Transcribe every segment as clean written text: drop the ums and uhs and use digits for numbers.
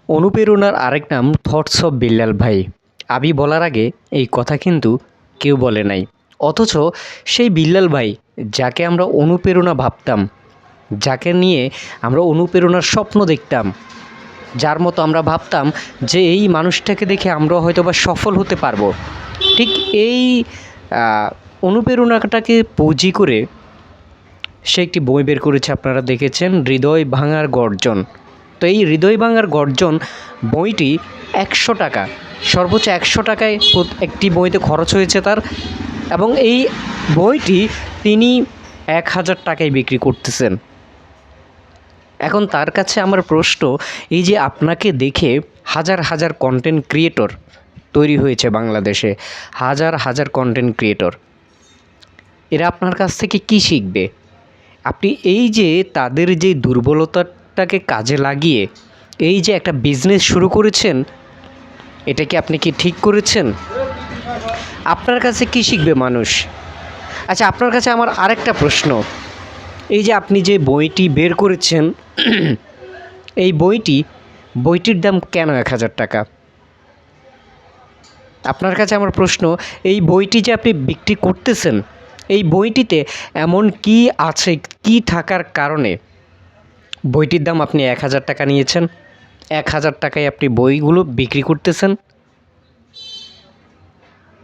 অনুপ্রেরণার আরেক নাম থটস অফ বিল্লাল ভাই। আমি বলার আগে এই কথা কিন্তু কেউ বলে নাই, অথচ সেই বিল্লাল ভাই যাকে আমরা অনুপ্রেরণা ভাবতাম, যাকে নিয়ে আমরা অনুপ্রেরণার স্বপ্ন দেখতাম, যার মতো আমরা ভাবতাম যে এই মানুষটাকে দেখে আমরা হয়তোবা সফল হতে পারবো, ঠিক এই অনুপ্রেরণাটাকে পুঁজি করে সে একটি বই বের করেছে। আপনারা দেখেছেন, হৃদয় ভাঙার গর্জন। তো এই হৃদয় ভাঙার গর্জন বইটি 100 টাকা, সর্বোচ্চ 100 টাকায় একটি বইতে খরচ হয়েছে তার, এবং এই বইটি তিনি 1000 টাকায় বিক্রি করতেছেন। এখন তার কাছে আমার প্রশ্ন, এই যে আপনাকে দেখে হাজার হাজার কন্টেন্ট ক্রিয়েটর তৈরি হয়েছে বাংলাদেশে, হাজার হাজার কন্টেন্ট ক্রিয়েটর, এরা আপনার কাছ থেকে কী শিখবে? আপনি এই যে তাদের যে দুর্বলতাটাকে কাজে লাগিয়ে এই যে একটা বিজনেস শুরু করেছেন, এটা কি আপনি কি ঠিক করেছেন? আপনার কাছে কি শিখবে মানুষ? আচ্ছা, আপনার কাছে আমার আরেকটা প্রশ্ন, এই যে আপনি যে বইটি বের করেছেন, এই বইটির দাম কেন 1000 টাকা? আপনার কাছে আমার প্রশ্ন, এই বইটি যে আপনি বিক্রি করতেছেন, এই বইটিতে এমন কি আছে, কি থাকার কারণে বইটির দাম আপনি 1000 টাকা নিয়েছেন? 1000 টাকায় আপনি বইগুলো বিক্রি করতেছেন।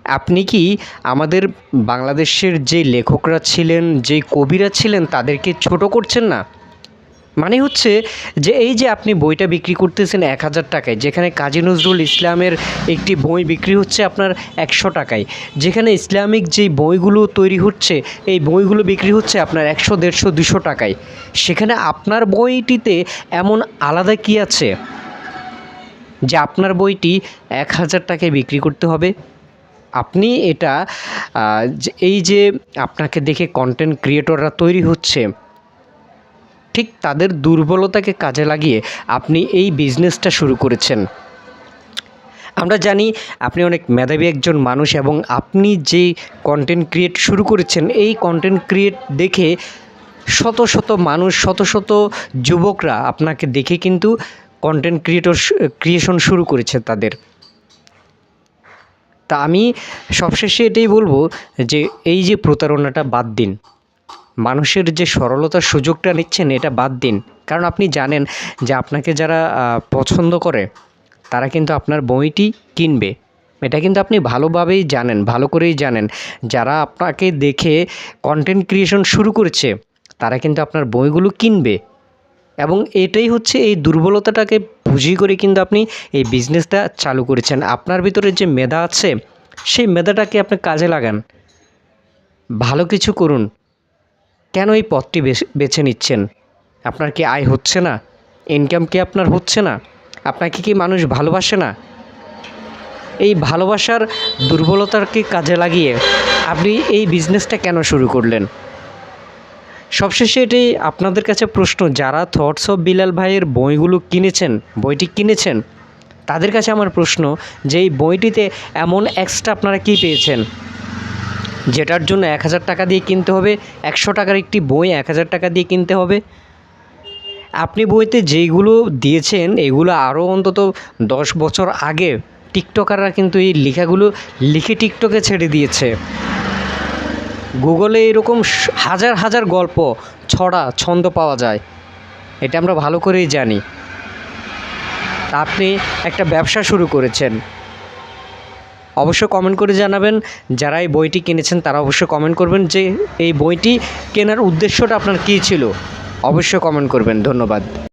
আপনি কি আমাদের বাংলাদেশের যে লেখকরা ছিলেন, যে কবিরা ছিলেন, তাদেরকে ছোট করছেন না? মানে হচ্ছে যে এই যে আপনি বইটা বিক্রি করতেছেন 1000 টাকায়, যেখানে কাজী নজরুল ইসলামের একটি বই বিক্রি হচ্ছে আপনার 100 টাকায়, যেখানে ইসলামিক যেই বইগুলো তৈরি হচ্ছে, এই বইগুলো বিক্রি হচ্ছে আপনার 100, 150, 200 টাকায়, সেখানে আপনার বইটিতে এমন আলাদা কী আছে যে আপনার বইটি 1000 টাকায় বিক্রি করতে হবে? আপনি এটা এই যে আপনাকে দেখে কন্টেন্ট ক্রিয়েটররা তৈরি হচ্ছে, ঠিক তাদের দুর্বলতাকে কাজে লাগিয়ে আপনি এই বিজনেসটা শুরু করেছেন। আমরা জানি আপনি অনেক মেধাবী একজন মানুষ, এবং আপনি যেই কন্টেন্ট ক্রিয়েট শুরু করেছেন, এই কন্টেন্ট ক্রিয়েট দেখে শত শত মানুষ, শত শত যুবকরা আপনাকে দেখে কিন্তু কন্টেন্ট ক্রিয়েশন শুরু করেছে তাদের। তা আমি সবশেষে এটাই বলবো যে এই যে প্রতারণাটা বাদ দিন, মানুষের যে সরলতার সুযোগটা নিচ্ছেন, এটা বাদ দিন। কারণ আপনি জানেন যে আপনাকে যারা পছন্দ করে, তারা কিন্তু আপনার বইটি কিনবে। এটা কিন্তু আপনি ভালোভাবেই জানেন, ভালো করেই জানেন। যারা আপনাকে দেখে কন্টেন্ট ক্রিয়েশন শুরু করেছে, তারা কিন্তু আপনার বইগুলো কিনবে, এবং এটাই হচ্ছে এই দুর্বলতাটাকে পুঁজি করে কিন্তু আপনি এই বিজনেসটা চালু করেছেন। আপনার ভিতরে যে মেধা আছে, সেই মেধাটাকে আপনি কাজে লাগান, ভালো কিছু করুন। কেন এই পথটি বেছে নিচ্ছেন? আপনার কি আয় হচ্ছে না? ইনকাম কি আপনার হচ্ছে না? আপনাকে কি মানুষ ভালোবাসে না? এই ভালোবাসার দুর্বলতাকে কাজে লাগিয়ে আপনি এই বিজনেসটা কেন শুরু করলেন? সবশেষে এটাই আপনাদের কাছে প্রশ্ন, যারা থটস অফ বিল্লাল ভাইয়ের বইটি কিনেছেন, তাদের কাছে আমার প্রশ্ন যে এই বইটিতে এমন এক্সট্রা আপনারা কী পেয়েছেন যেটার জন্য 1000 টাকা দিয়ে কিনতে হবে? 100 টাকার একটি বই 1000 টাকা দিয়ে কিনতে হবে? আপনি বইতে যেইগুলো দিয়েছেন, এগুলো আরও অন্তত 10 বছর আগে টিকটকাররা কিন্তু এই লেখাগুলো লিখে টিকটকে ছেড়ে দিয়েছে। গুগলে এরকম হাজার হাজার গল্প, ছড়া, ছন্দ পাওয়া যায়, এটা আমরা ভালো করেই জানি। আপনি একটা ব্যবসা শুরু করেছেন। অবশ্যই কমেন্ট করে জানাবেন, যারা এই বইটি কিনেছেন তারা অবশ্যই কমেন্ট করবেন যে এই বইটি কেনার উদ্দেশ্যটা আপনার কী ছিল। অবশ্যই কমেন্ট করবেন। ধন্যবাদ।